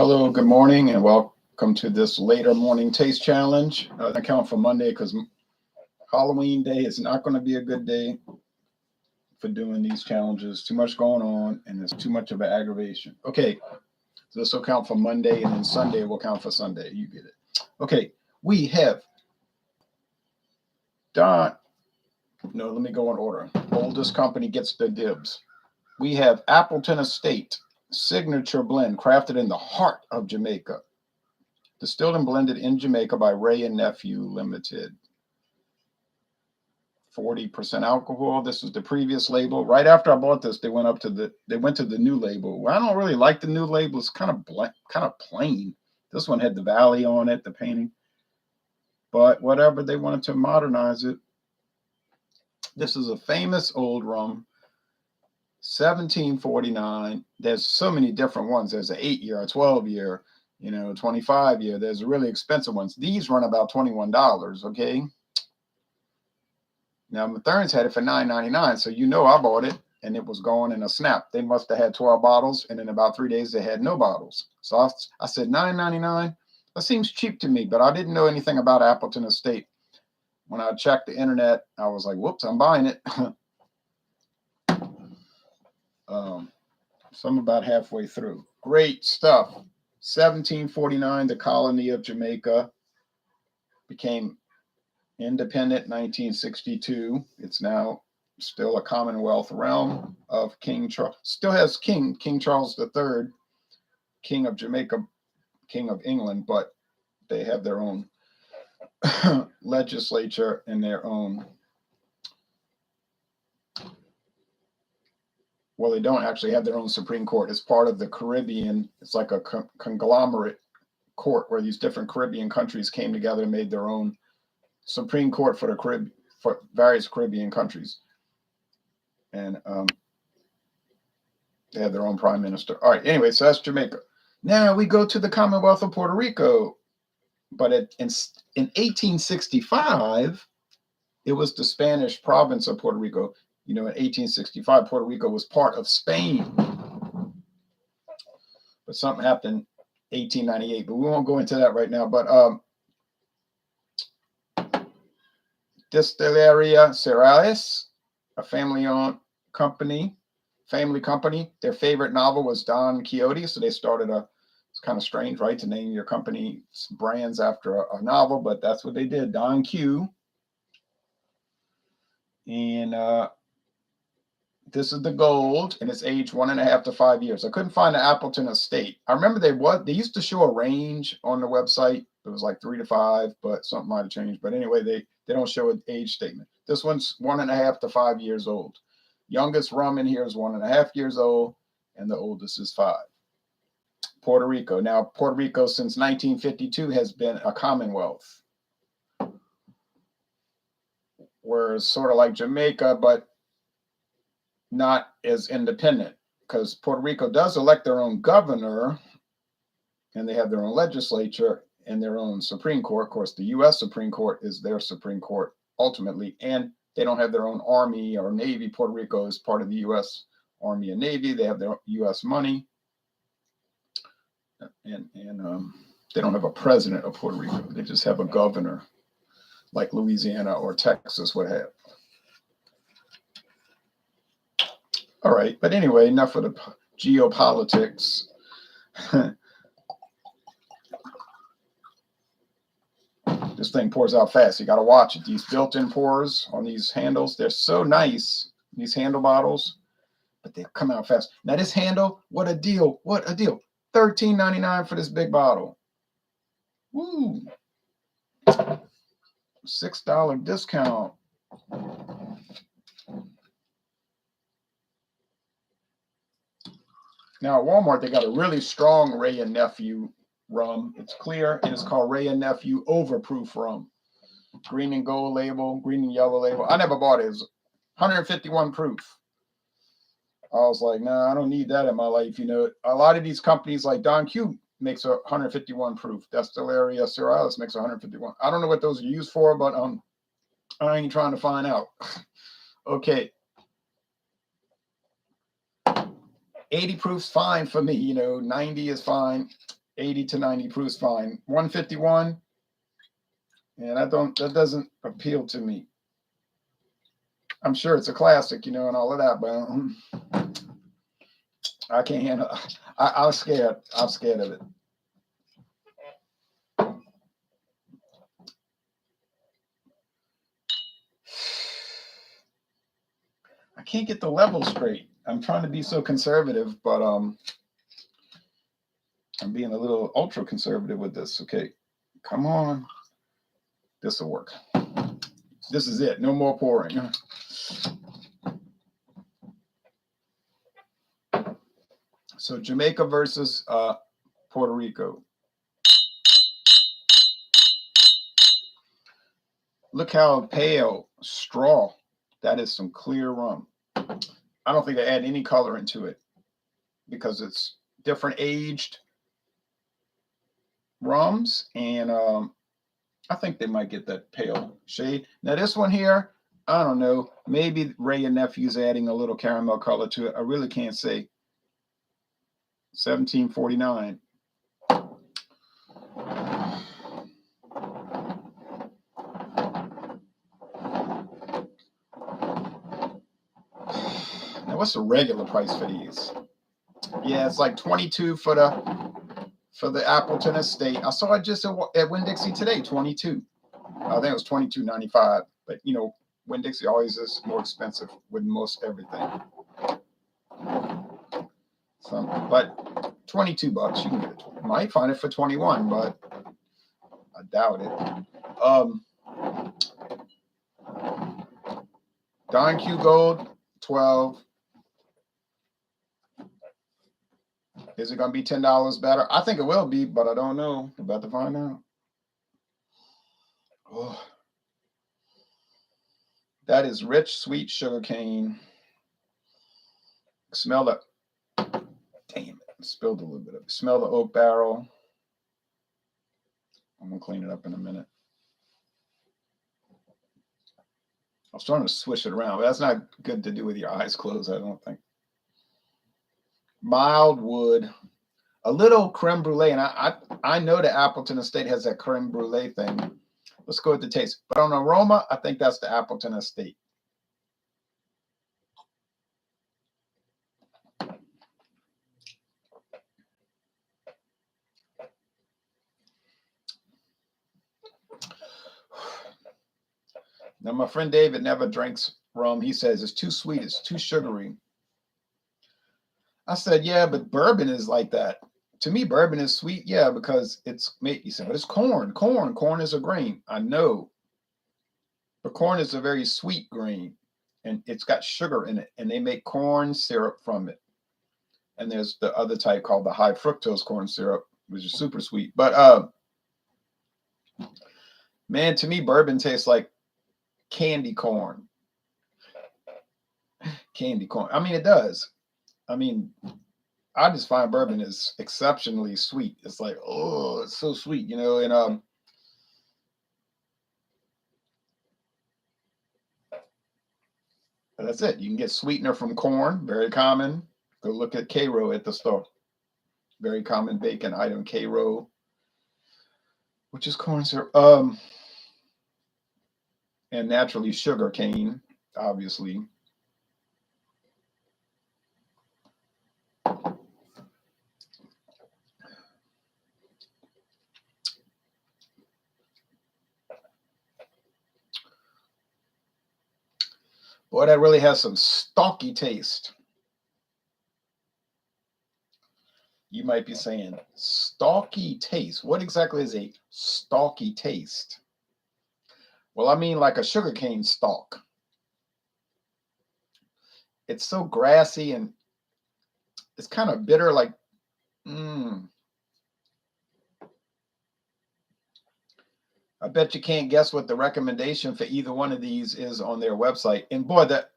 Hello, good morning, and welcome to this later morning taste challenge. I count for Monday because Halloween day is not going to be a good day for doing these challenges. Too much going on, and there's too much of an aggravation. Okay, so this will count for Monday, and then Sunday will count for Sunday. You get it. Okay, we have Don. No, let me go in order. Oldest company gets the dibs. We have Appleton Estate signature blend crafted in the heart of Jamaica. Distilled and blended in Jamaica by Wray Nephew Limited. 40% alcohol. This was the previous label. Right after I bought this, they went to the new label. Well, I don't really like the new label. It's kind of plain. This one had the valley on it, the painting. But whatever, they wanted to modernize it. This is a famous old rum. 1749. There's so many different ones. There's an 8-year, a 12-year, 25-year. There's really expensive ones. These run about $21, okay? Now, Mathern's had it for $9.99, so I bought it, and it was gone in a snap. They must have had 12 bottles, and in about 3 days, they had no bottles. So I said, $9.99? That seems cheap to me, but I didn't know anything about Appleton Estate. When I checked the internet, I was like, whoops, I'm buying it. So I'm about halfway through. Great stuff. 1749, the colony of Jamaica became independent. 1962. It's now still a Commonwealth realm of King Charles. Still has King Charles III, King of Jamaica, King of England, but they have their own legislature and their own. Well, they don't actually have their own Supreme Court. It's part of the Caribbean. It's like a conglomerate court where these different Caribbean countries came together and made their own Supreme Court for for various Caribbean countries. And they have their own prime minister. All right, anyway, so that's Jamaica. Now we go to the Commonwealth of Puerto Rico. But in 1865, it was the Spanish province of Puerto Rico. In 1865, Puerto Rico was part of Spain. But something happened in 1898. But we won't go into that right now. But Destilería Serrallés, a family-owned family company. Their favorite novel was Don Quixote. So they started it's kind of strange, right, to name your company's brands after a novel. But that's what they did, Don Q. And this is the gold, and it's aged 1.5 to 5 years. I couldn't find the Appleton Estate. I remember they used to show a range on the website. It was like 3 to 5, but something might have changed. But anyway, they don't show an age statement. This one's 1.5 to 5 years old. Youngest rum in here is 1.5 years old, and the oldest is 5. Puerto Rico. Now, Puerto Rico since 1952 has been a Commonwealth. Whereas sort of like Jamaica, but not as independent, because Puerto Rico does elect their own governor, and they have their own legislature and their own Supreme Court. Of course, the U.S. Supreme Court is their Supreme Court ultimately, and they don't have their own army or navy. Puerto Rico is part of the U.S. Army and Navy. They have their U.S. money, and they don't have a president of Puerto Rico. They just have a governor, like Louisiana or Texas would have. All right, but anyway, enough of the geopolitics. This thing pours out fast. You got to watch it. These built-in pours on these handles, they're so nice, these handle bottles, but they come out fast. Now this handle, what a deal. What a deal. $13.99 for this big bottle. Woo. $6 discount. Now at Walmart, they got a really strong Wray Nephew rum. It's clear, and it's called Wray Nephew Overproof Rum. Green and gold label, green and yellow label. I never bought it. It was 151 proof. I was like, nah, I don't need that in my life. A lot of these companies like Don Q makes 151 proof. Destilería Serrallés makes 151. I don't know what those are used for, but I ain't trying to find out. Okay. 80 proof's fine for me. 90 is fine. 80 to 90 proofs fine. 151, and that doesn't appeal to me. I'm sure it's a classic, and all of that, but I can't handle. I'm scared. I'm scared of it. I can't get the level straight. I'm trying to be so conservative, but I'm being a little ultra conservative with this. Okay, come on. This will work. This is it. No more pouring. So Jamaica versus Puerto Rico. Look how pale, straw. That is some clear rum. I don't think they add any color into it because it's different aged rums, and I think they might get that pale shade. Now this one here, I don't know. Maybe Wray Nephew's adding a little caramel color to it. I really can't say. 1749. Now what's the regular price for these? Yeah, it's like 22 for the Appleton Estate. I saw it just at Winn-Dixie today, 22. I think it was 22.95. But Winn-Dixie always is more expensive with most everything. But 22 bucks, you can get it. You might find it for 21, but I doubt it. Don Q Gold, 12. Is it going to be $10 better? I think it will be, but I don't know. We're about to find out. Oh. That is rich, sweet sugar cane. Smell it. Damn it. I spilled a little bit of it. Smell the oak barrel. I'm going to clean it up in a minute. I was trying to swish it around, but that's not good to do with your eyes closed, I don't think. Mild wood. A little creme brulee. And I know the Appleton Estate has that creme brulee thing. Let's go with the taste. But on aroma, I think that's the Appleton Estate. Now, my friend David never drinks rum. He says it's too sweet. It's too sugary. I said, yeah, but bourbon is like that. To me, bourbon is sweet. Yeah, because it's made. He said, but it's corn. Corn is a grain. I know. But corn is a very sweet grain. And it's got sugar in it. And they make corn syrup from it. And there's the other type called the high fructose corn syrup, which is super sweet. But man, to me, bourbon tastes like candy corn. Candy corn. I mean, it does. I mean, I just find bourbon is exceptionally sweet. It's like, oh, it's so sweet, and that's it. You can get sweetener from corn, very common. Go look at K-Row at the store. Very common bacon item, K-Row, which is corn syrup. And naturally sugar cane, obviously. Boy, that really has some stalky taste. You might be saying, stalky taste. What exactly is a stalky taste? Well, I mean like a sugarcane stalk. It's so grassy and it's kind of bitter, like, I bet you can't guess what the recommendation for either one of these is on their website. And boy, that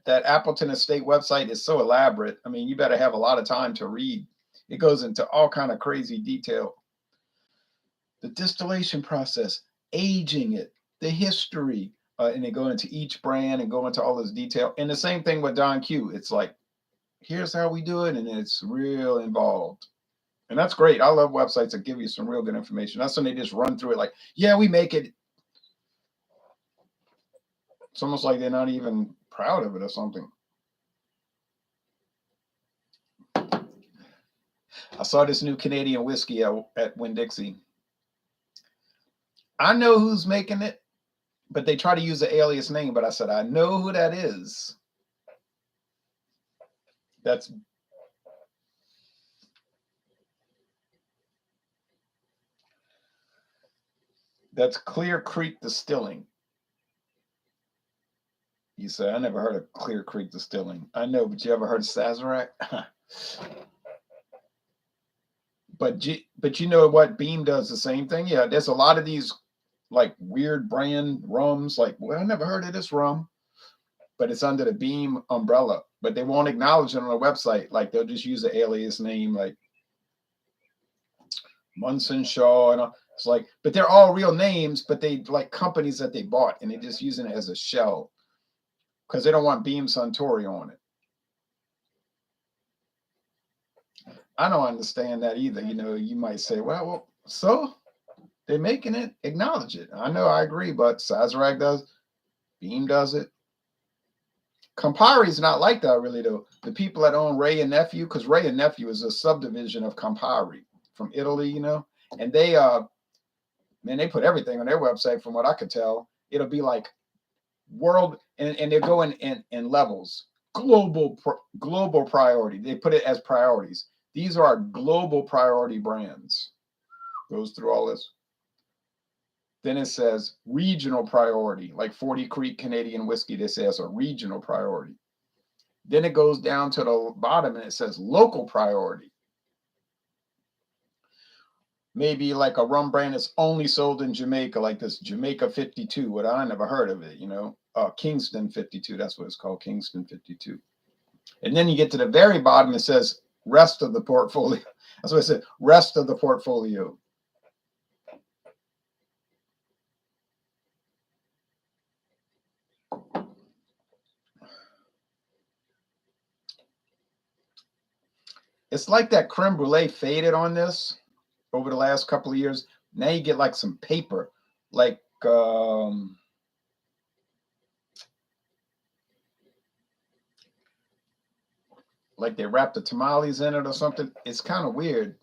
Appleton Estate website is so elaborate. I mean, you better have a lot of time to read. It goes into all kind of crazy detail. The distillation process, aging it, the history, and they go into each brand and go into all this detail. And the same thing with Don Q. It's like, here's how we do it, and it's real involved. And that's great. I love websites that give you some real good information. That's when they just run through it like, yeah, we make it. It's almost like they're not even proud of it or something. I saw this new Canadian whiskey at Winn-Dixie. I know who's making it, but they try to use an alias name. But I said, I know who that is. That's Clear Creek Distilling. You say, I never heard of Clear Creek Distilling. I know, but you ever heard of Sazerac? But you know what? Beam does the same thing. Yeah, there's a lot of these like weird brand rums. Like, well, I never heard of this rum, but it's under the Beam umbrella. But they won't acknowledge it on the website. Like they'll just use the alias name, like Munson Shaw, and all. It's like, but they're all real names, but they like companies that they bought, and they're just using it as a shell because they don't want Beam Suntory on it. I don't understand that either. You know, you might say, well, so they're making it, acknowledge it. I know, I agree, but Sazerac does, Beam does it. Campari is not like that, really, though. The people that own Wray and Nephew, because Wray and Nephew is a subdivision of Campari from Italy, you know, and they, man, they put everything on their website from what I could tell. It'll be like world, and they're going in levels. Global priority. They put it as priorities. These are our global priority brands. Goes through all this. Then it says regional priority, like 40 Creek Canadian whiskey. They say it's a regional priority. Then it goes down to the bottom and it says local priority. Maybe like a rum brand that's only sold in Jamaica, like this Jamaica 52. What I never heard of it, you know. Kingston 52. That's what it's called, Kingston 52. And then you get to the very bottom. It says rest of the portfolio. That's what I said. Rest of the portfolio. It's like that creme brulee faded on this over the last couple of years. Now you get like some paper, like they wrap the tamales in it or something. It's kind of weird.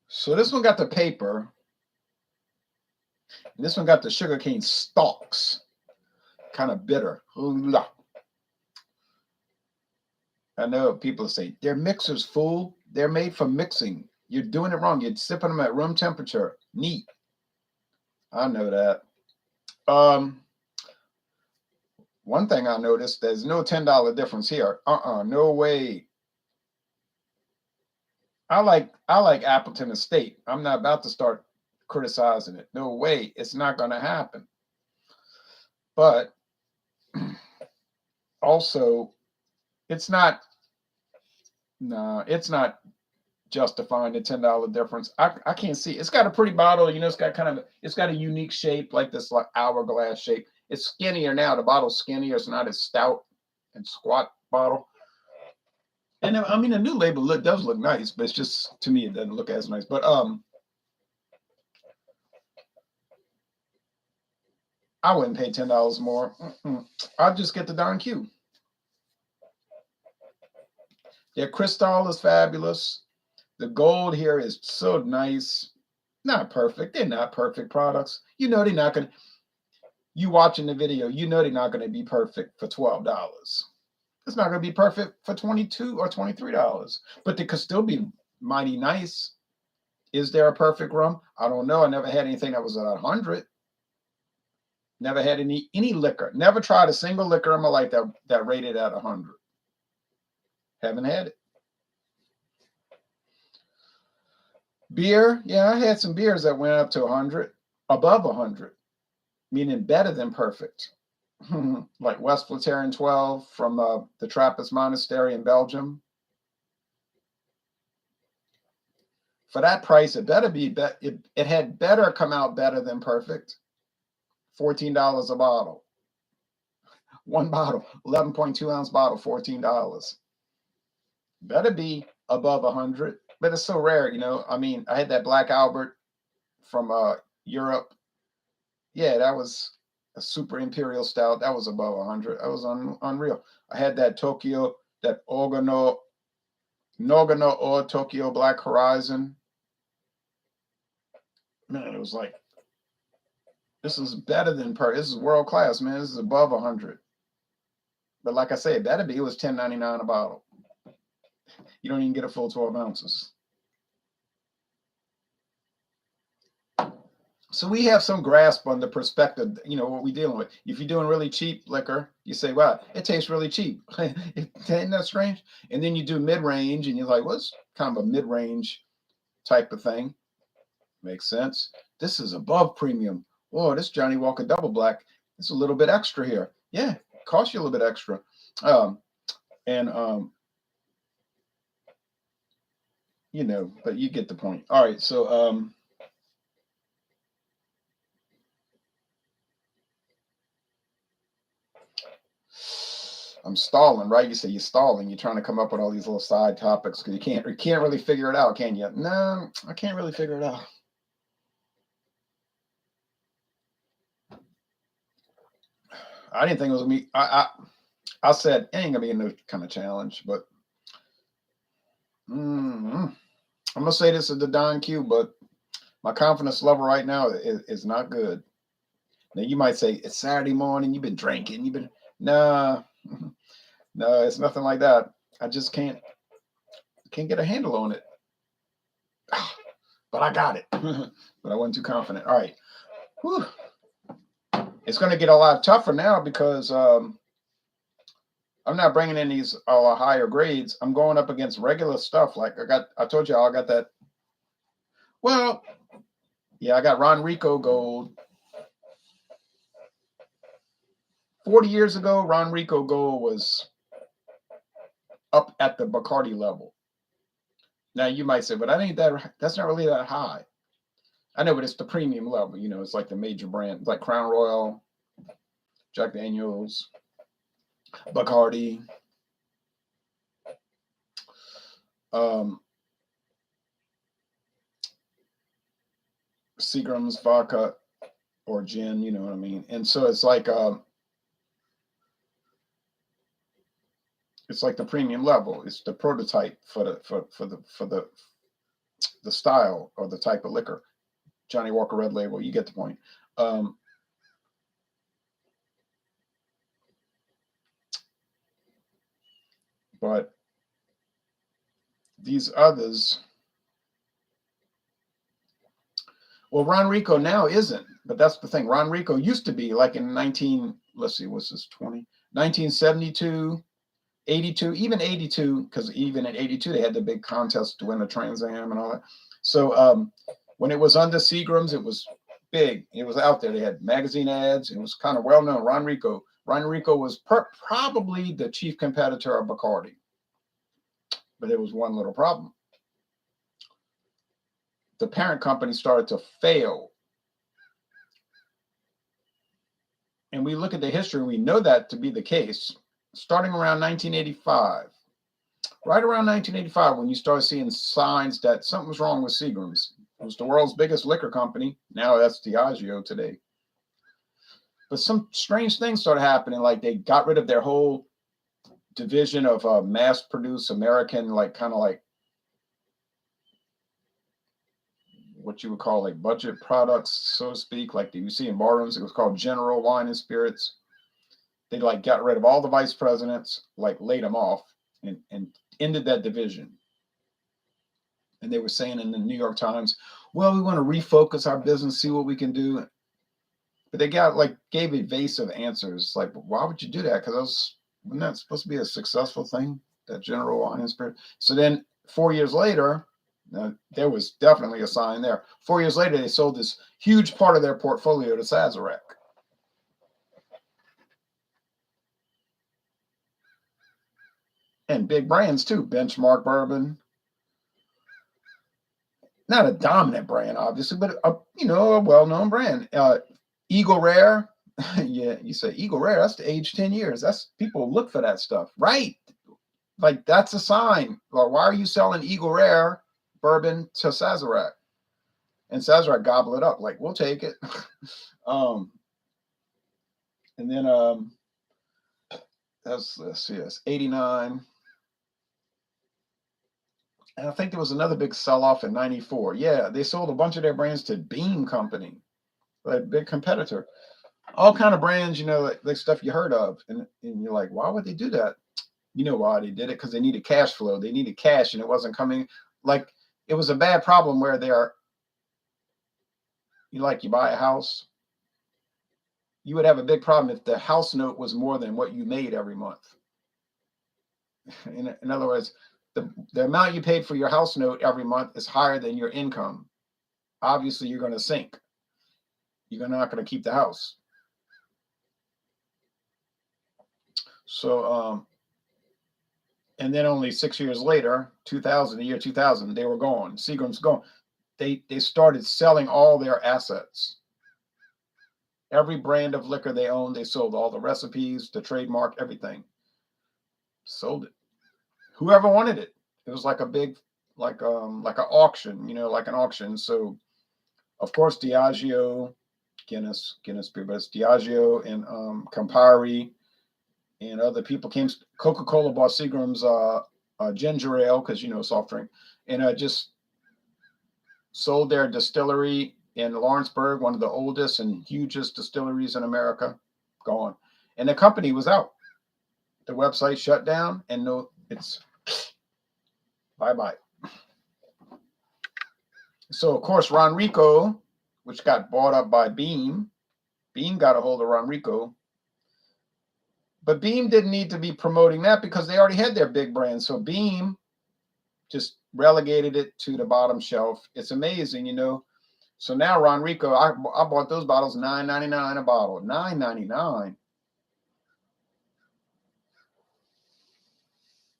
So this one got the paper. And this one got the sugarcane stalks. Kind of bitter. I know people say, they're mixers, fool. They're made for mixing. You're doing it wrong. You're sipping them at room temperature. Neat. I know that. One thing I noticed, there's no $10 difference here. No way. I like Appleton Estate. I'm not about to start criticizing it. No way. It's not going to happen. But also, it's not justifying the $10 difference. I can't see. It's got a pretty bottle, you know, it's got a unique shape, like this like hourglass shape. It's skinnier now. The bottle's skinnier. It's not as stout and squat bottle. And I mean, the new label does look nice, but it's just, to me, it doesn't look as nice. But I wouldn't pay $10 more. I'd just get the Don Q. Their crystal is fabulous. The gold here is so nice. Not perfect. They're not perfect products. You know they're not going to. You watching the video, you know they're not going to be perfect for $12. It's not going to be perfect for $22 or $23, but they could still be mighty nice. Is there a perfect rum? I don't know. I never had anything that was at 100. Never had any liquor. Never tried a single liquor in my life that rated at 100. Haven't had it. Beer, yeah, I had some beers that went up to 100, above 100, meaning better than perfect. Like West Flaterian 12 from the Trappist Monastery in Belgium. For that price, it better be, it had better come out better than perfect. $14 a bottle. One bottle, 11.2 ounce bottle, $14. Better be above 100, but it's so rare, you know. I mean, I had that Black Albert from Europe. Yeah, that was a super imperial stout. That was above 100. That was unreal. I had that Tokyo, that Nogano or Tokyo Black Horizon. Man, it was like, this is better than this is world class, man. This is above 100. But like I said, it better be. It was $10.99 a bottle. You don't even get a full 12 ounces. So we have some grasp on the perspective, you know, what we're dealing with. If you're doing really cheap liquor, you say, wow, it tastes really cheap. Isn't that strange? And then you do mid-range and you're like, well, it's kind of a mid-range type of thing. Makes sense. This is above premium. Oh, this Johnny Walker Double Black, it's a little bit extra here. Yeah, it costs you a little bit extra. You know, but you get the point. All right, so I'm stalling, right? You say you're stalling. You're trying to come up with all these little side topics because you can't really figure it out, can you? No, I can't really figure it out. I didn't think it was gonna be. I said it ain't gonna be no kind of challenge, but I'm gonna say this is the Don Q, but my confidence level right now is not good. Now you might say it's Saturday morning. You've been drinking. You've been nah. No, it's nothing like that. I just can't get a handle on it. But I got it. But I wasn't too confident. All right. Whew. It's going to get a lot tougher now because I'm not bringing in these higher grades. I'm going up against regular stuff. Like I told you, I got that. Well, yeah, I got Ron Rico Gold. 40 years ago, Ron Rico Gold was up at the Bacardi level. Now you might say, but that's not really that high. I know, but it's the premium level. You know, it's like the major brand, like Crown Royal, Jack Daniels, Bacardi, Seagram's vodka or gin. You know what I mean? And so it's like the premium level. It's the prototype for the style or the type of liquor. Johnny Walker Red Label. You get the point. But these others, well, Ron Rico now isn't, but that's the thing. Ron Rico used to be like in 1972, 82, even 82, because even in 82, they had the big contest to win the Trans Am and all that. So when it was under Seagram's, it was big. It was out there. They had magazine ads. It was kind of well known. Ron Rico was probably the chief competitor of Bacardi. But there was one little problem. The parent company started to fail. And we look at the history, and we know that to be the case, starting around 1985. Right around 1985, when you start seeing signs that something was wrong with Seagram's. It was the world's biggest liquor company. Now that's Diageo today. But some strange things started happening, like they got rid of their whole division of mass-produced American, like kind of like what you would call like budget products, so to speak, like you see in barrooms. It was called General Wine and Spirits. They like got rid of all the vice presidents, like laid them off and ended that division. And they were saying in the New York Times, well, we want to refocus our business, see what we can do. But they gave evasive answers. Like, why would you do that? Because wasn't that supposed to be a successful thing, that General Wine and Spirit? So then 4 years later, there was definitely a sign there. 4 years later, they sold this huge part of their portfolio to Sazerac. And big brands too, Benchmark Bourbon. not a dominant brand, obviously, but a well-known brand. Eagle Rare. Yeah, you say Eagle Rare, that's to age 10 years. That's people look for that stuff, right? Like that's a sign. Well, why are you selling Eagle Rare bourbon to Sazerac? And Sazerac gobble it up, like we'll take it. um, and then let's see, that's 89. And I think there was another big sell-off in 94. Yeah, they sold a bunch of their brands to Beam Company, a big competitor. All kind of brands, like stuff you heard of. And you're like, why would they do that? You know why they did it? Because they needed cash flow. They needed cash, and it wasn't coming. Like, it was a bad problem where you buy a house, you would have a big problem if the house note was more than what you made every month. In other words, the amount you paid for your house note every month is higher than your income. Obviously, you're going to sink. You're not going to keep the house. So, and then only 6 years later, the year 2000, they were gone. Seagram's gone. They started selling all their assets. Every brand of liquor they owned, they sold all the recipes, the trademark, everything. Sold it. Whoever wanted it. It was like a big, like an auction, like an auction. So, of course, Diageo, Guinness beer, but it's Diageo and Campari and other people came. Coca-Cola bought Seagram's ginger ale because soft drink, and just sold their distillery in Lawrenceburg, one of the oldest and hugest distilleries in America. Gone, and the company was out. The website shut down, and it's bye-bye. So, of course, Ron Rico, which got bought up by Beam got a hold of Ron Rico. But Beam didn't need to be promoting that because they already had their big brand. So Beam just relegated it to the bottom shelf. It's amazing, So now Ron Rico, I bought those bottles $9.99 a bottle. $9.99.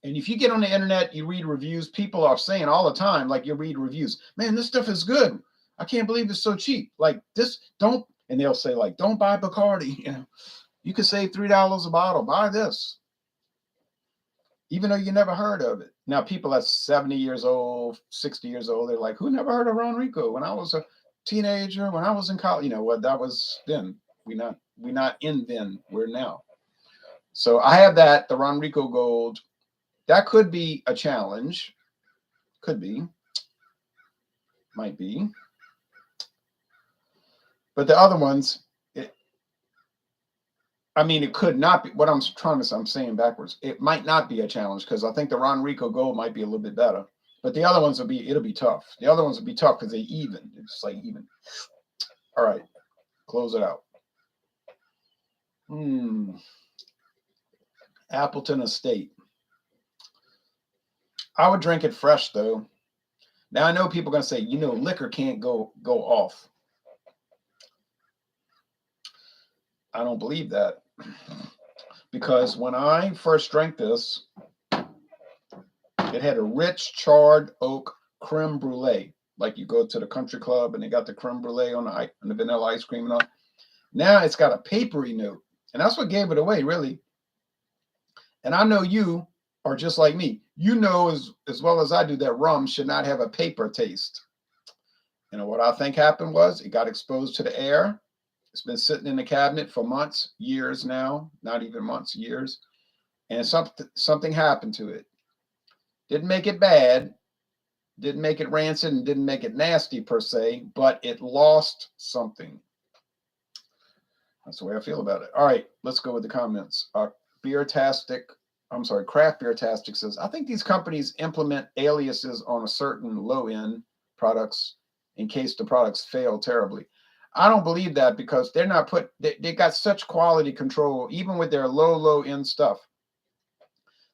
And if you get on the internet, you read reviews, people are saying all the time, like you read reviews, man, this stuff is good. I can't believe it's so cheap. Like this, and they'll say like, don't buy Bacardi. You could save $3 a bottle. Buy this. Even though you never heard of it. Now, people that's 70 years old, 60 years old, they're like, who never heard of Ron Rico? When I was a teenager, when I was in college, what that was then. We're not in then, we're now. So I have that, the Ron Rico Gold. That could be a challenge. Could be. Might be. But the other ones, it could not be. What I'm trying to say, I'm saying backwards. It might not be a challenge because I think the Ron Rico Gold might be a little bit better. But the other ones it'll be tough. The other ones will be tough because they even. It's like even. All right. Close it out. Appleton Estate. I would drink it fresh though. Now I know people are gonna say, liquor can't go off. I don't believe that. Because when I first drank this, it had a rich charred oak creme brulee. Like you go to the country club and they got the creme brulee on the vanilla ice cream and all. Now it's got a papery note. And that's what gave it away, really. And I know you are just like me. As well as I do that rum should not have a paper taste. What I think happened was it got exposed to the air. It's been sitting in the cabinet for months, years now, not even months, years. And something happened to it. Didn't make it bad, didn't make it rancid, and didn't make it nasty per se, but it lost something. That's the way I feel about it. All right, let's go with the comments. Craft Beer Tastic says, I think these companies implement aliases on a certain low-end products in case the products fail terribly. I don't believe that because they're not they got such quality control, even with their low-end stuff.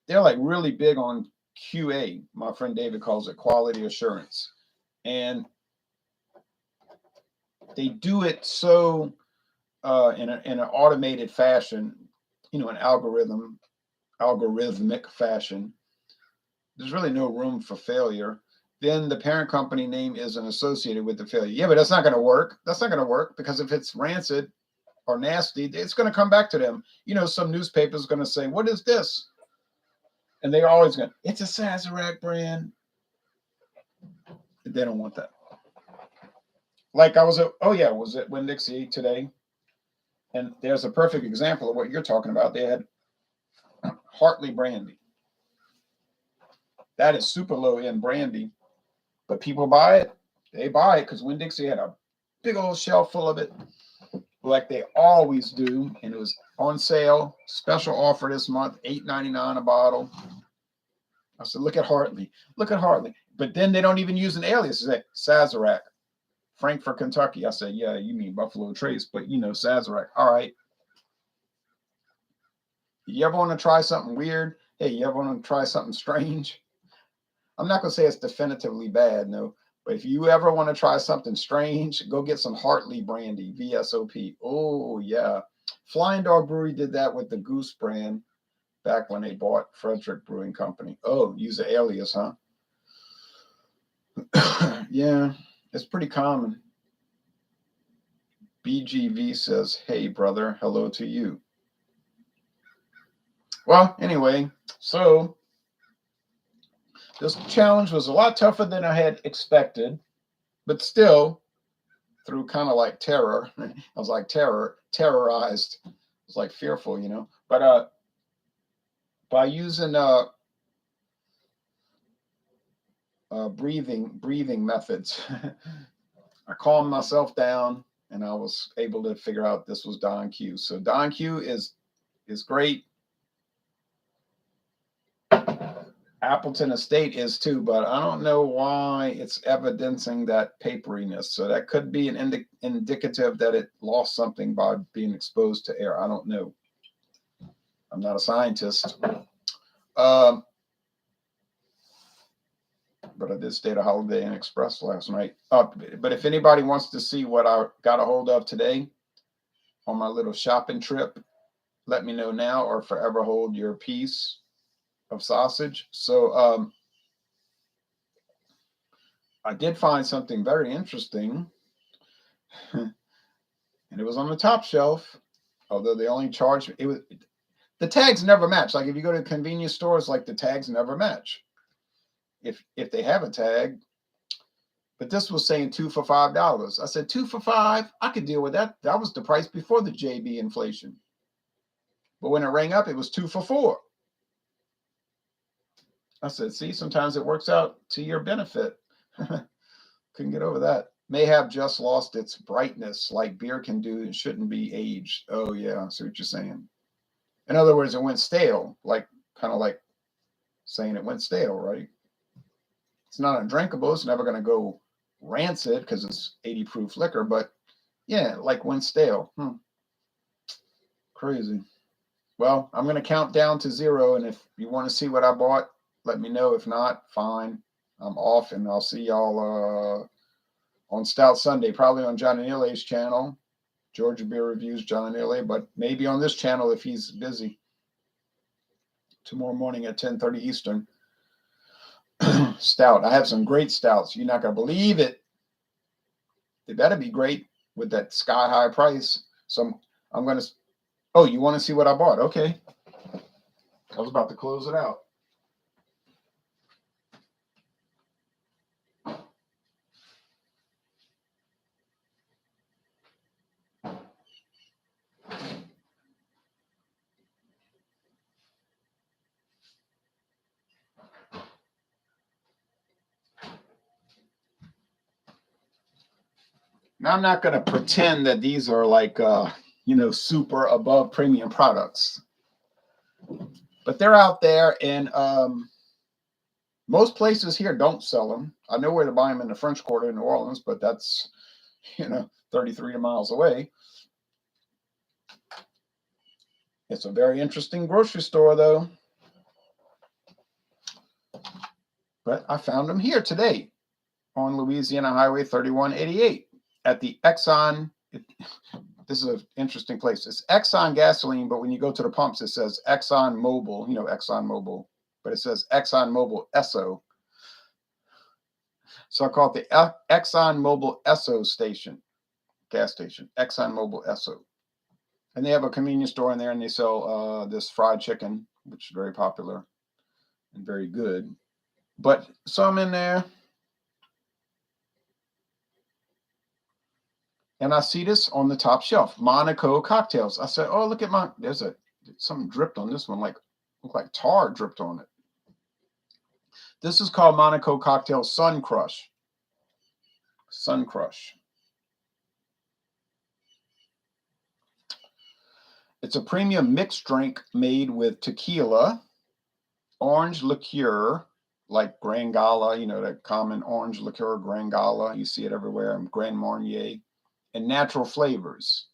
They're like really big on QA. My friend David calls it quality assurance. And they do it so in an automated fashion, an algorithmic fashion. There's really no room for failure. then the parent company name isn't associated with the failure. Yeah, but that's not going to work. That's not going to work because if it's rancid or nasty, it's going to come back to them. You know, some newspaper is going to say, "What is this?" And they're always going, "It's a Sazerac brand." They don't want that. Like I was at, oh yeah, was it Winn-Dixie today? And there's a perfect example of what you're talking about. They had Hartley brandy. That is super low end brandy, but people buy it. They buy it because Winn-Dixie had a big old shelf full of it, like they always do, and it was on sale, special offer this month, $8.99 a bottle. I said, look at Hartley, look at Hartley. But then they don't even use an alias. They say Sazerac, Frankfort, Kentucky. I said, yeah, you mean Buffalo Trace, but you know Sazerac. All right. You ever want to try something weird? Hey, you ever want to try something strange? I'm not going to say it's definitively bad, no. But if you ever want to try something strange, go get some Hartley brandy, VSOP. Oh, yeah. Flying Dog Brewery did that with the Goose brand back when they bought Frederick Brewing Company. Oh, use an alias, huh? Yeah, it's pretty common. BGV says, hey, brother, hello to you. Well, anyway, so this challenge was a lot tougher than I had expected, but still, through kind of like terror, I was like terrorized. I was like fearful, you know. But by using breathing methods, I calmed myself down, and I was able to figure out this was Don Q. So Don Q is great. Appleton Estate is too, but I don't know why it's evidencing that paperiness. So that could be an indicative that it lost something by being exposed to air. I don't know. I'm not a scientist. But I did stay at a Holiday Inn Express last night. But if anybody wants to see what I got a hold of today on my little shopping trip, let me know now or forever hold your peace of sausage. So I did find something very interesting, and it was on the top shelf, although they only charged it was the tags never match. Like if you go to convenience stores, like the tags never match if they have a tag. But this was saying 2 for $5. I said 2 for $5. I could deal with that. That was the price before the JB inflation. But when it rang up, it was 2 for $4. I said, see, sometimes it works out to your benefit. Couldn't get over that. May have just lost its brightness like beer can do and shouldn't be aged. Oh, yeah. I see what you're saying. In other words, it went stale, like kind of like saying it went stale, right? It's not undrinkable. It's never going to go rancid because it's 80 proof liquor, but yeah, like went stale. Crazy. Well, I'm going to count down to 0, and if you want to see what I bought, let me know. If not, fine. I'm off, and I'll see y'all on Stout Sunday, probably on John Aniele's channel, Georgia Beer Reviews, John Aniele, but maybe on this channel if he's busy. Tomorrow morning at 10:30 Eastern. Stout. I have some great stouts. You're not going to believe it. They better be great with that sky-high price. So I'm going to... Oh, you want to see what I bought? Okay. I was about to close it out. Now, I'm not going to pretend that these are like, super above premium products. But they're out there, and most places here don't sell them. I know where to buy them in the French Quarter in New Orleans, but that's, 33 miles away. It's a very interesting grocery store, though. But I found them here today on Louisiana Highway 3188 at the Exxon. This is an interesting place. It's Exxon gasoline, but when you go to the pumps, it says Exxon Mobil, Exxon Mobil, but it says Exxon Mobil Esso. So I call it the ExxonMobil Esso station, gas station, ExxonMobil Esso. And they have a convenience store in there, and they sell this fried chicken, which is very popular and very good. But some in there. And I see this on the top shelf, Monaco cocktails. I said, oh, look at there's something dripped on this one, look like tar dripped on it. This is called Monaco Cocktail Sun Crush. Sun Crush. It's a premium mixed drink made with tequila, orange liqueur, like Grand Gala, you know, that common orange liqueur, Grand Gala. You see it everywhere, Grand Marnier, and natural flavors.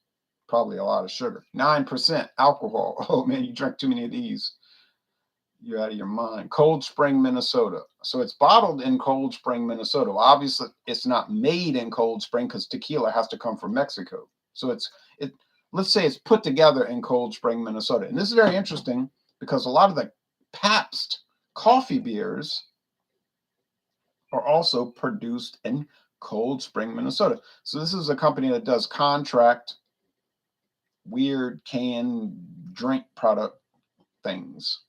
Probably a lot of sugar. 9% alcohol. Oh, man, you drink too many of these. You're out of your mind. Cold Spring, Minnesota. So it's bottled in Cold Spring, Minnesota. Obviously, it's not made in Cold Spring because tequila has to come from Mexico. So let's say it's put together in Cold Spring, Minnesota. And this is very interesting because a lot of the Pabst coffee beers are also produced in Cold Spring, Minnesota. So this is a company that does contract weird canned drink product things.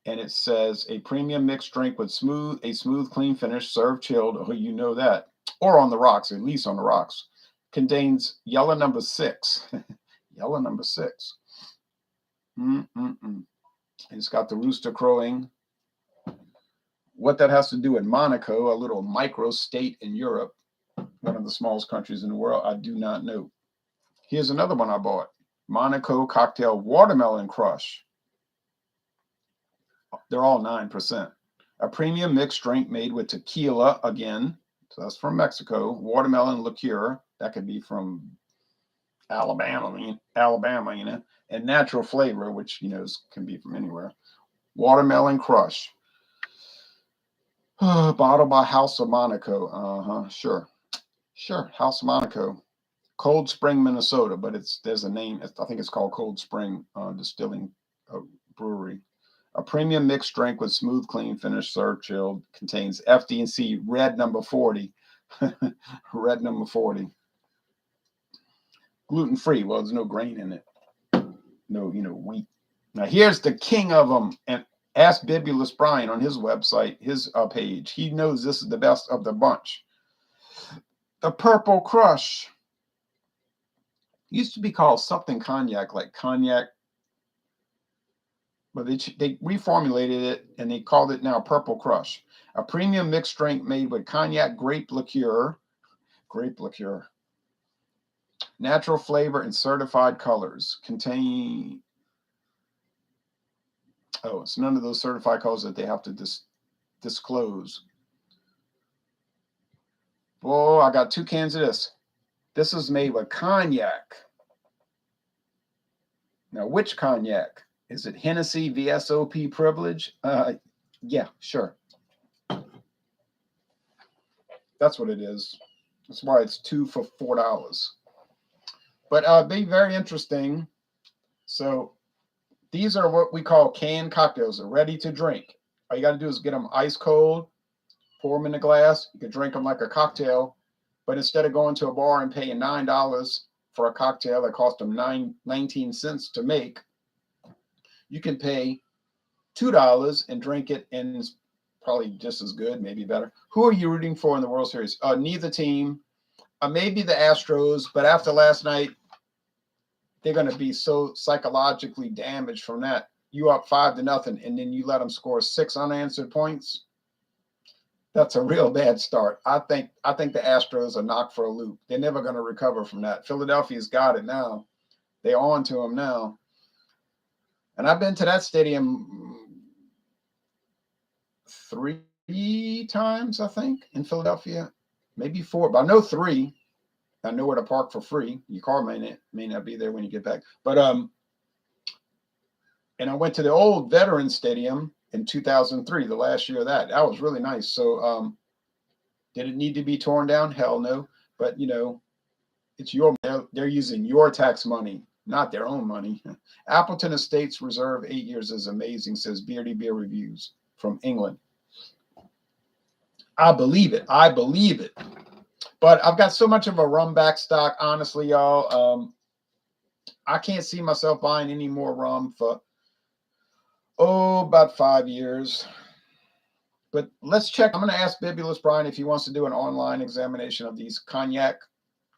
And it says a premium mixed drink with a smooth, clean finish, served chilled. Oh, you know that. Or on the rocks, at least on the rocks. Contains yellow number 6. Yellow number 6. It's got the rooster crowing. What that has to do with Monaco, a little micro state in Europe, one of the smallest countries in the world, I do not know. Here's another one I bought. Monaco Cocktail Watermelon Crush. They're all 9%. A premium mixed drink made with tequila, again, so that's from Mexico. Watermelon liqueur, that could be from Alabama, you know, and natural flavor, which, you know, can be from anywhere. Watermelon Crush. Bottled by House of Monaco. Sure, House of Monaco. Cold Spring, Minnesota, but there's a name. I think it's called Cold Spring Distilling Brewery. A premium mixed drink with smooth, clean finish, served chilled, contains FD&C red number 40. Red number 40. Gluten-free. Well, there's no grain in it. No, wheat. Now, here's the king of them. And ask Bibulous Brian on his website, his page. He knows this is the best of the bunch. The Purple Crush. Used to be called something cognac, like cognac. But they reformulated it, and they called it now Purple Crush. A premium mixed drink made with cognac grape liqueur. Grape liqueur. Natural flavor and certified colors. Contain... Oh, it's none of those certified colors that they have to disclose. Oh, I got 2 cans of this. This is made with cognac. Now, which cognac? Is it Hennessy VSOP Privilege? Yeah, sure. That's what it is. That's why it's 2 for $4. But be very interesting. So these are what we call canned cocktails. They're ready to drink. All you got to do is get them ice cold, pour them in a glass. You can drink them like a cocktail. But instead of going to a bar and paying $9 for a cocktail that cost them 19 cents to make, you can pay $2 and drink it, and it's probably just as good, maybe better. Who are you rooting for in the World Series? Neither team. Maybe the Astros, but after last night, they're going to be so psychologically damaged from that. You up 5-0, and then you let them score 6 unanswered points. That's a real bad start. I think the Astros are knocked for a loop. They're never going to recover from that. Philadelphia's got it now. They're on to them now. And I've been to that stadium 3 times, I think, in Philadelphia. Maybe 4, but I know 3. I know where to park for free. Your car may not be there when you get back. But and I went to the old Veterans Stadium in 2003, the last year of that. That was really nice. So did it need to be torn down? Hell no. But it's they're using your tax money, not their own money. Appleton Estate's reserve 8 years is amazing, says Beardy Beer Reviews from England. I believe it. I believe it. But I've got so much of a rum back stock, honestly, y'all. I can't see myself buying any more rum for, about 5 years. But let's check. I'm going to ask Bibulous Brian if he wants to do an online examination of these cognac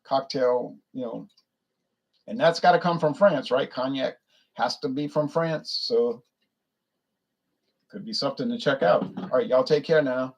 cocktail, and that's got to come from France, right? Cognac has to be from France. So could be something to check out. All right, y'all take care now.